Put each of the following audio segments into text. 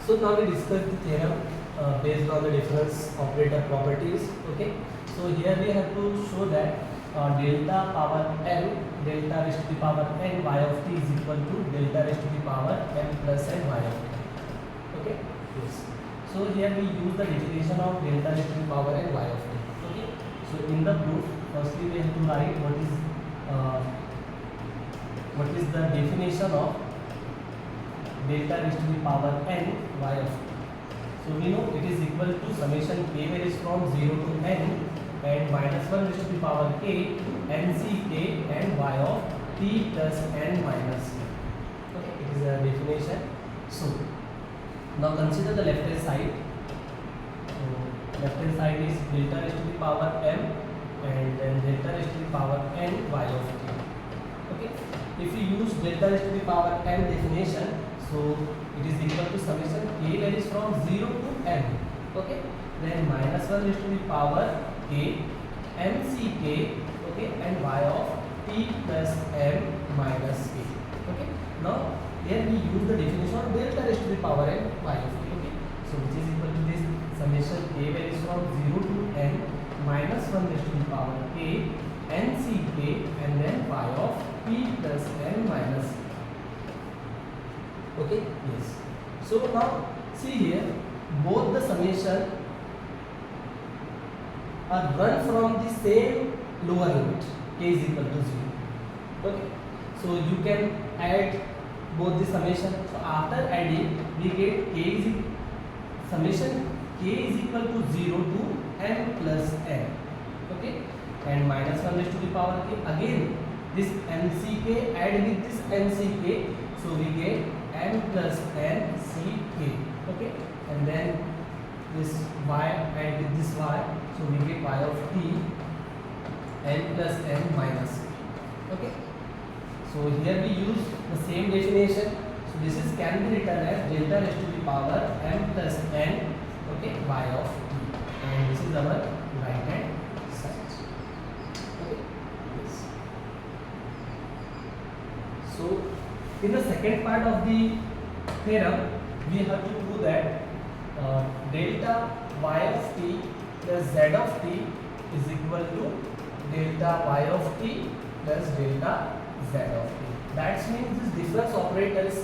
So now we discuss the theorem based on the difference operator properties. Okay. So here we have to show that delta power n, delta raised to the power n y of t is equal to delta raised to the power n plus n y of t. Okay. Yes. So here we use the definition of delta raised to the power n y of t. Okay. So in the proof, firstly we have to write what is the definition of delta raised to the power n y of t. So we know it is equal to summation k varies from 0 to n and minus 1 raised to the power k n c k and y of t plus n minus k. Okay, it is a definition. So now consider the left hand side. So left hand side is delta raised to the power m and then delta raised to the power n y of t. Okay, if we use delta raised to the power n definition, so it is equal to summation k varies from 0 to n. Okay, then minus 1 raised to the power k m c k, okay, and y of t plus m minus k. Okay, now here we use the definition of delta raised to the power n y of t. Okay, so which is equal to this summation k varies from 0 to n minus 1 raised to the power k n c k and then y of t plus n minus k. Okay, yes. So now see here, both the summation are run from the same lower limit, k is equal to 0. Okay, so you can add both the summation. So after adding, we get summation k is equal to 0 to n plus n. Okay, and minus 1 raised to the power k, again this nck add with this nck, so we get n plus n c k. Okay, and then this y add with this y, so we get y of t n plus n minus k. Okay, so here we use the same definition. So this is can be written as delta raised to the power m plus n, okay, y of t, and this is our right hand side. Okay, yes. So in the second part of the theorem, we have to prove that delta y of t plus z of t is equal to delta y of t plus delta z of t. That means this difference operator is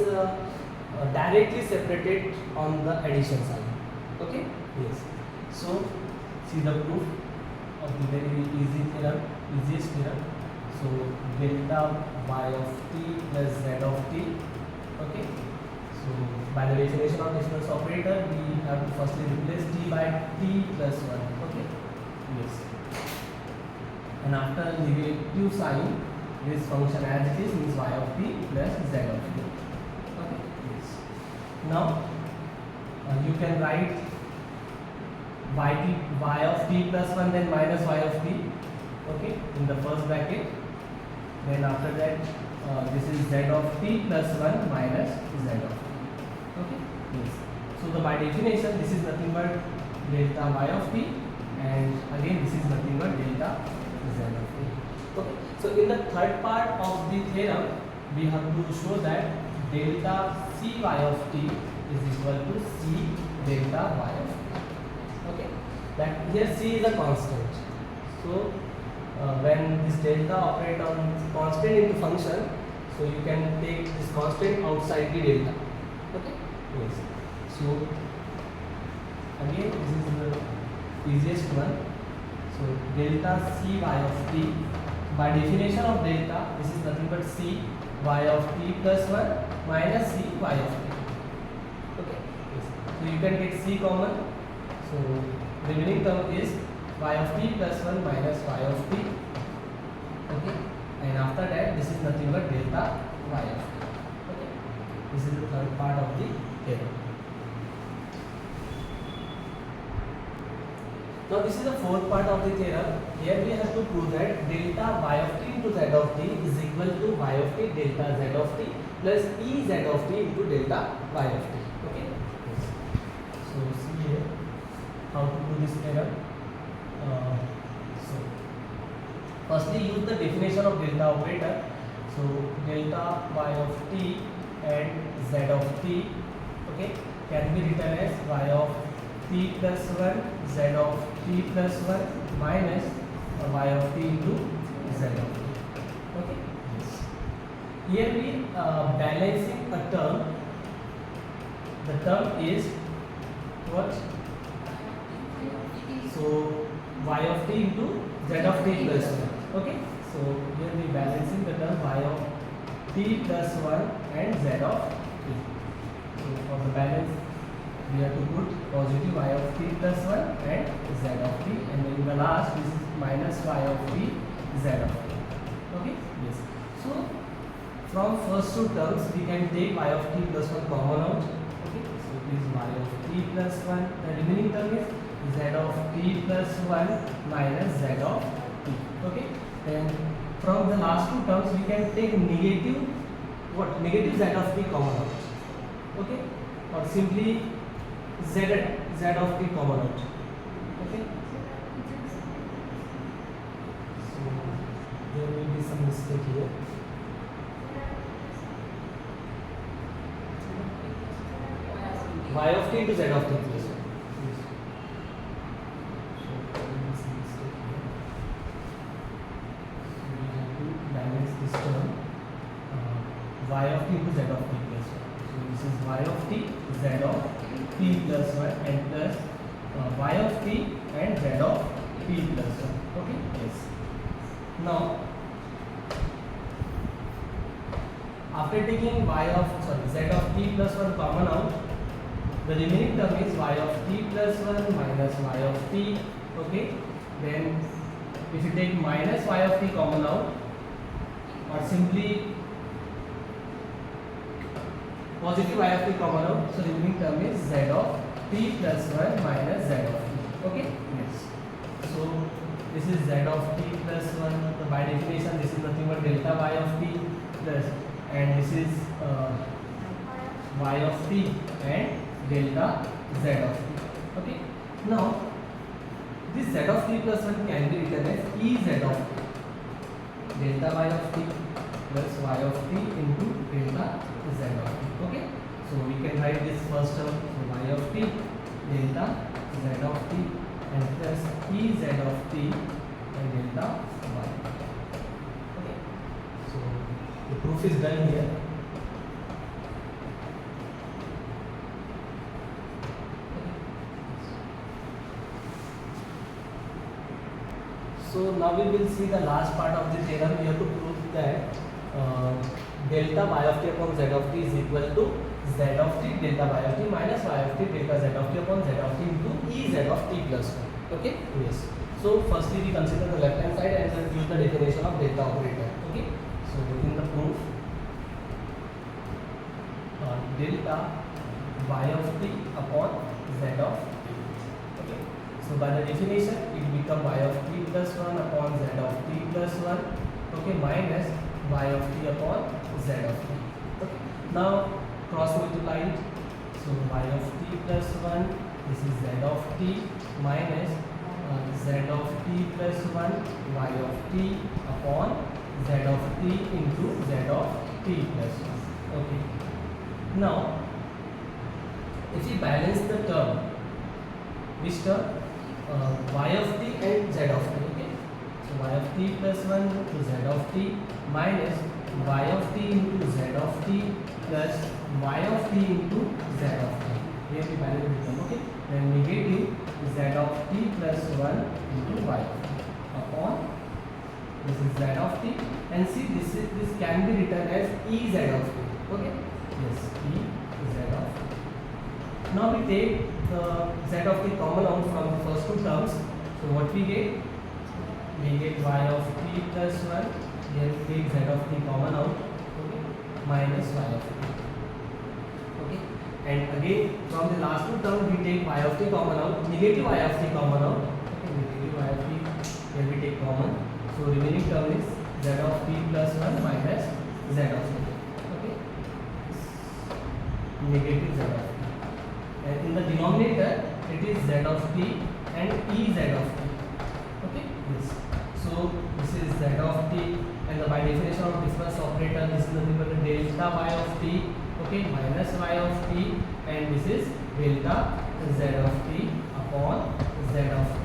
directly separated on the addition side. Okay? Yes. So see the proof of the very easiest theorem. So delta y of t plus z of t. Okay. So by the definition of difference operator, we have to firstly replace t by t plus 1. Okay. Yes. And after negative sign, this function as it is means y of t plus z of t. Okay. Yes. Now you can write y of t plus 1 then minus y of t. Okay. In the first bracket. Then after that, this is z of t plus 1 minus z of t. Okay. Yes. So by definition, this is nothing but delta y of t, and again this is nothing but delta z of t. Okay. So in the third part of the theorem, we have to show that delta cy of t is equal to c delta y of t. Okay. That here c is a constant. So when this delta operate on constant into function, so you can take this constant outside the delta. Okay. Yes. So again this is the easiest one. So delta cy of t, by definition of delta, this is nothing but c y of t plus 1 minus c y of t. Okay. Yes. So you can get c common. So remaining term is y of t plus 1 minus y of t. Okay, and after that this is nothing but delta y of t. Okay, this is the third part of the theorem. Now this is the fourth part of the theorem. Here we have to prove that delta y of t into z of t is equal to y of t delta z of t plus e z of t into delta y of t. Okay, yes. So see here how to do this theorem. So firstly use the definition of delta operator. So delta y of t and z of t okay, can be written as y of t plus 1 z of t plus 1 minus y of t into z of t. Okay, yes. Here we balancing a term. The term is what? So y of t into z of t plus 1. Okay, so here we balancing the term y of t plus 1 and z of t. So for the balance we have to put positive y of t plus 1 and z of t, and then in the last this is minus y of t z of t. Okay, yes. So from first two terms we can take y of t plus 1 common out. Okay, so it is y of t plus 1. The remaining term is z of t plus 1 minus z of t. Okay, then from the last two terms we can take negative negative z of t common out. Okay, or simply z of t common out. Okay, so there will be some mistake here. Y of t into z of t plus 1. So there will be some mistake here. So we have to balance this term, y of t into z of t plus 1. So this is y of t, z of t plus 1 and plus y of t and z of t plus 1. Okay, yes. Now after taking z of t plus 1 common out, the remaining term is y of t plus 1 minus y of t. Okay, then if you take minus y of t common out, or simply positive y of t common out, so remaining term is z of t plus 1 minus z of t. Okay, yes. So this is z of t plus 1. So by definition this is nothing but delta y of t plus, and this is y of t and delta z of t. Okay, now this z of t plus 1 can be written as E z of t, delta y of t plus y of t into delta z of t. Okay, so we can write this first term, so y of t delta z of t and plus E z of t and delta y. Okay, so the proof is done here. So now we will see the last part of the theorem. We have to prove that delta y of t upon z of t is equal to z of t delta y of t minus y of t delta z of t upon z of t into E z of t plus 1. Okay, yes. So firstly we consider the left hand side and then use the definition of delta operator. Okay, so in the proof, delta y of t upon z of t. Okay, so by the definition it become y of t plus 1 upon z of t plus 1. Okay, minus y of t upon z of t. Okay, now cross multiply it. So y of t plus 1, this is z of t minus z of t plus 1 y of t upon z of t into z of t plus 1. Okay, now if we balance the term, which term? Y of t and z of t. Okay, so y of t plus 1 to z of t minus y of t into z of t plus y of t into z of t. Here we balance the term. Okay, then negative z of t plus 1 into y of t upon this is z of t, and see this can be written as E z of t. Okay, yes, E z of t. Now we take the z of t common out from the first two terms. So what we get? We get y of t plus 1. Here we take z of t common out. Okay, minus y of t. Okay, and again from the last two terms we take y of t common out, negative y of t common out. Okay, negative y of t here we take common. So remaining term is z of t plus 1 minus z of t. Okay, negative z of t. And in the denominator it is z of t and E z of t. Okay, yes. So this is z of t, and by definition of difference operator, this is nothing but the delta y of t. Okay, minus y of t and this is delta z of t upon z of t,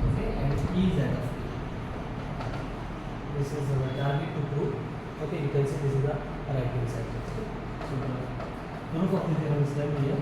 okay, and Ez of t. This is our target to prove. Okay, you can see this is the right hand side. Okay? So the proof of the theorem is done here.